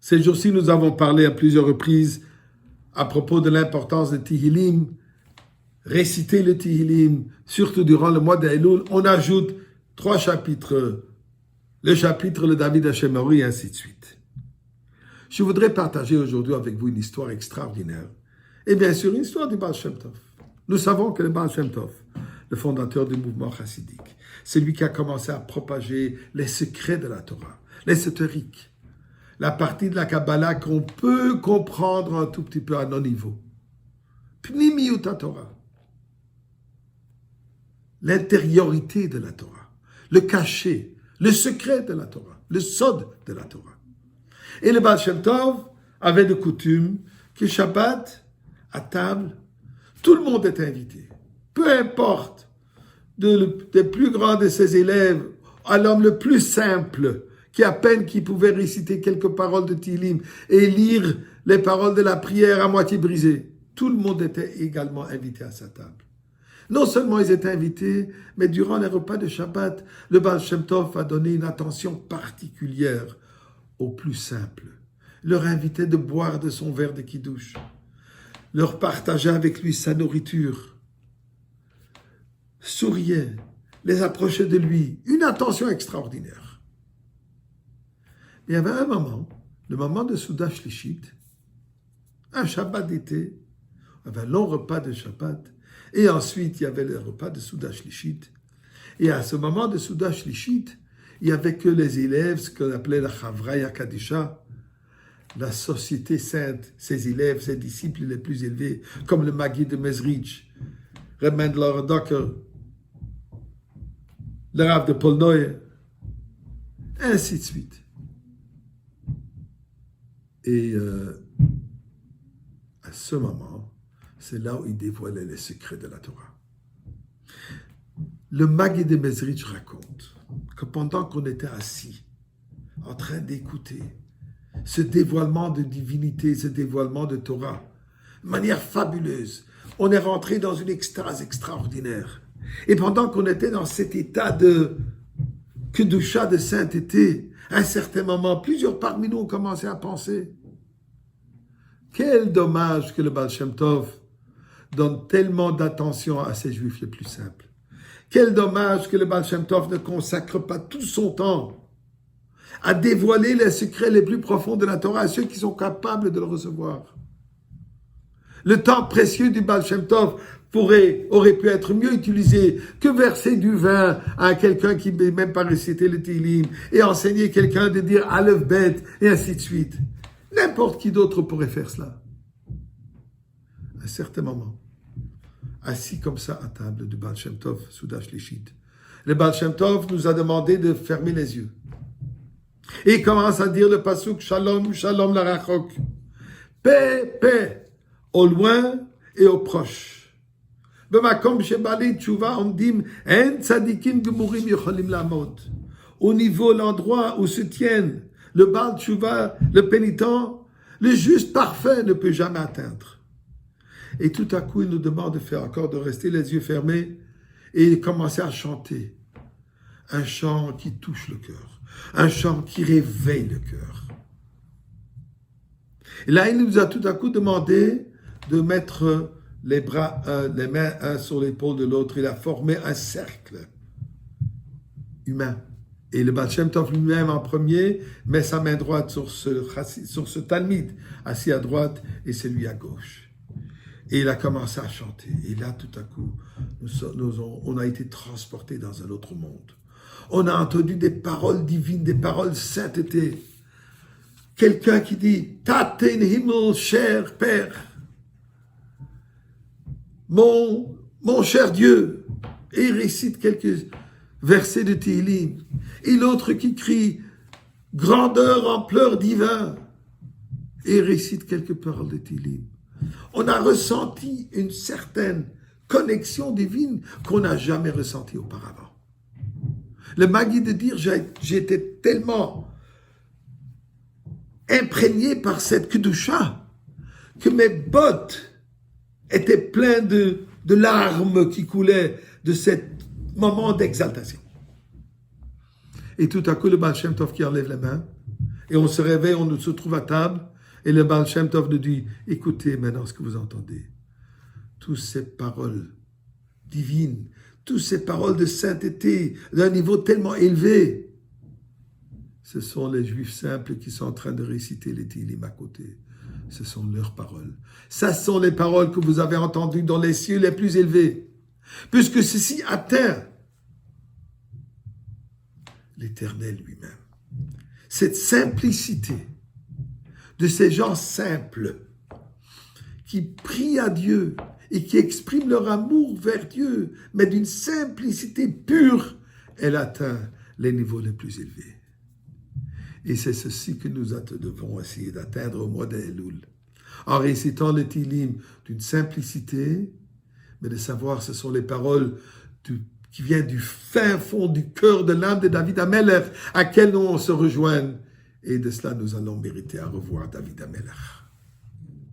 Ces jours-ci, nous avons parlé à plusieurs reprises à propos de l'importance de Tehillim, réciter le Tehillim, surtout durant le mois d'Elul. On ajoute 3 chapitres, le chapitre, le David Hashemori, et ainsi de suite. Je voudrais partager aujourd'hui avec vous une histoire extraordinaire. Et bien sûr, une histoire du Baal Shem Tov. Nous savons que le Baal Shem Tov, le fondateur du mouvement chassidique, c'est lui qui a commencé à propager les secrets de la Torah, l'ésotérique, la partie de la Kabbalah qu'on peut comprendre un tout petit peu à nos niveaux. Pnimiut Torah, l'intériorité de la Torah, le cachet, le secret de la Torah, le sod de la Torah. Et le Baal Shem Tov avait de coutume que Shabbat, à table, tout le monde est invité. Peu importe, des plus grands de ses élèves, à l'homme le plus simple, qui à peine qui pouvait réciter quelques paroles de Tehillim et lire les paroles de la prière à moitié brisées. Tout le monde était également invité à sa table. Non seulement ils étaient invités, mais durant les repas de Shabbat, le Baal Shem Tov a donné une attention particulière aux plus simples. Il leur invitait de boire de son verre de kiddush, leur partageait avec lui sa nourriture, souriait, les approchait de lui, une attention extraordinaire. Il y avait un moment, le moment de Souda Shlishit, un Shabbat d'été, il y avait un long repas de Shabbat, et ensuite il y avait le repas de Souda Shlishit. Et à ce moment de Souda Shlishit, il n'y avait que les élèves, ce qu'on appelait la Chavraya Kadisha, la société sainte, ses élèves, ses disciples les plus élevés, comme le Magui de Mezrich, Reb Mendel Docker, le Rav de Polnoye, ainsi de suite. Et à ce moment, c'est là où il dévoilait les secrets de la Torah. Le Magui de Mezrich raconte que pendant qu'on était assis, en train d'écouter ce dévoilement de divinité, ce dévoilement de Torah, de manière fabuleuse, on est rentré dans une extase extraordinaire. Et pendant qu'on était dans cet état de kedusha, de sainteté, à un certain moment, plusieurs parmi nous ont commencé à penser, quel dommage que le Baal Shem Tov donne tellement d'attention à ces juifs les plus simples. Quel dommage que le Baal Shem Tov ne consacre pas tout son temps à dévoiler les secrets les plus profonds de la Torah à ceux qui sont capables de le recevoir. Le temps précieux du Baal Shem Tov aurait pu être mieux utilisé que verser du vin à quelqu'un qui ne peut même pas réciter le Tehillim et enseigner quelqu'un de dire Aleph Bet et ainsi de suite. N'importe qui d'autre pourrait faire cela. À un certain moment, assis comme ça à table du Baal Shem Tov, Souda Shlishit, le Baal Shem Tov nous a demandé de fermer les yeux. Et il commence à dire le pasuk Shalom, Shalom la Rachok. Paix, paix, au loin et au proche. Au niveau, l'endroit où se tiennent le Baal Tshuva, le pénitent, le juste parfait ne peut jamais atteindre. Et tout à coup, il nous demande de rester les yeux fermés et de commencer à chanter. Un chant qui touche le cœur. Un chant qui réveille le cœur. Et là, il nous a tout à coup demandé de mettre les mains un sur l'épaule de l'autre. Il a formé un cercle humain. Et le Baal Shem Tov lui-même en premier met sa main droite sur ce talmid, assis à droite, et celui à gauche. Et il a commencé à chanter. Et là, tout à coup, on a été transportés dans un autre monde. On a entendu des paroles divines, des paroles sainteté. Quelqu'un qui dit « Taten Himmel, cher Père, mon cher Dieu », et il récite quelques versets de Tehillim. Et l'autre qui crie « Grandeur, ampleur divin », et il récite quelques paroles de Tehillim. On a ressenti une certaine connexion divine qu'on n'a jamais ressentie auparavant. Le Magui de dire, j'étais tellement imprégné par cette kedusha que mes bottes étaient pleines de larmes qui coulaient de ce moment d'exaltation. Et tout à coup, le Baal Shem Tov qui enlève les mains Et on se réveille, on se trouve à table, et le Baal Shem Tov nous dit, écoutez maintenant ce que vous entendez. Toutes ces paroles divines, toutes ces paroles de sainteté, d'un niveau tellement élevé, ce sont les Juifs simples qui sont en train de réciter les Tehillim à côté. Ce sont leurs paroles. Ça sont les paroles que vous avez entendues dans les cieux les plus élevés. Puisque ceci atteint l'Éternel lui-même. Cette simplicité de ces gens simples qui prient à Dieu et qui expriment leur amour vers Dieu, mais d'une simplicité pure, elle atteint les niveaux les plus élevés. Et c'est ceci que nous devons essayer d'atteindre au mois d'Elul. En récitant le Tehillim d'une simplicité, mais de savoir ce sont les paroles qui viennent du fin fond du cœur de l'âme de David Amelech, à quel nom on se rejoint. Et de cela, nous allons mériter à revoir David Amelech.